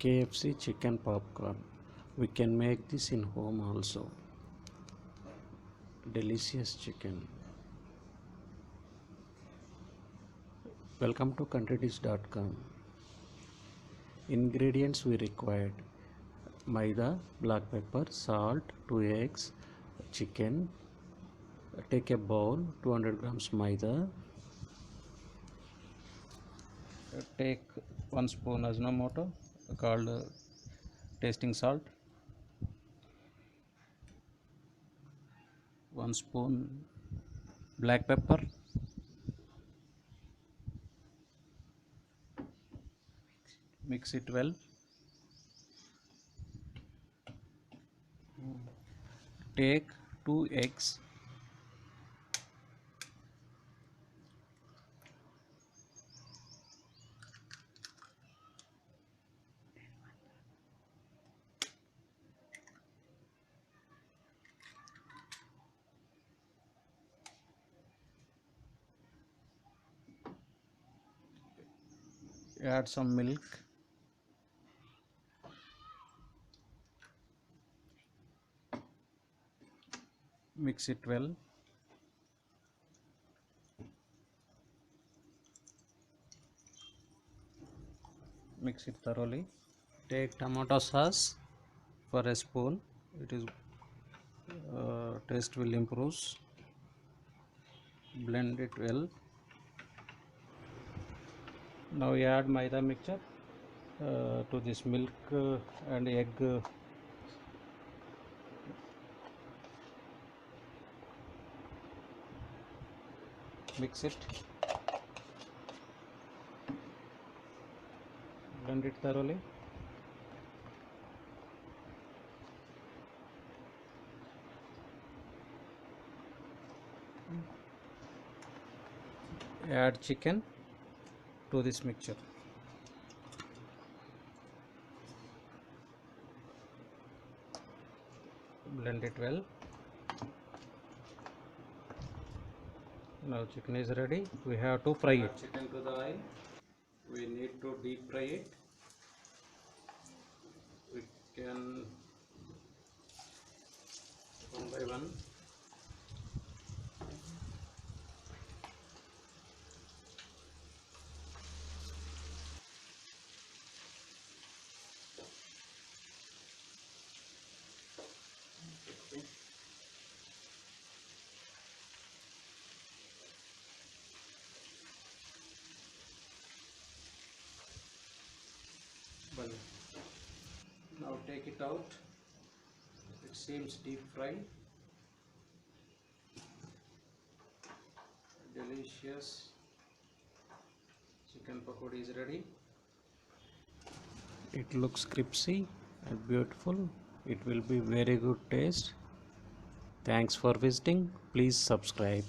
KFC chicken popcorn. We can make this in home also. Delicious chicken. Welcome to countrydish.com. Ingredients we required: maida, black pepper, salt, 2 eggs, chicken. Take a bowl, 200 grams maida. Take 1 spoon Ajinomoto called tasting salt, 1 spoon black pepper, mix it well. Take 2 eggs, add some milk, mix it well. Mix it thoroughly. Take tomato sauce for a spoon. It is taste will improve. Blend it well. Now we add maida mixture to this milk and egg. Mix it. Blend it thoroughly. Add chicken to this mixture. Blend it well. Now chicken is ready. We have to fry it. Chicken to the oil. We need to deep fry it. We can one by one. Now take it out. It seems deep fried. Delicious chicken pakodi is ready. It looks crispy and beautiful. It will be very good taste. Thanks for visiting. Please subscribe.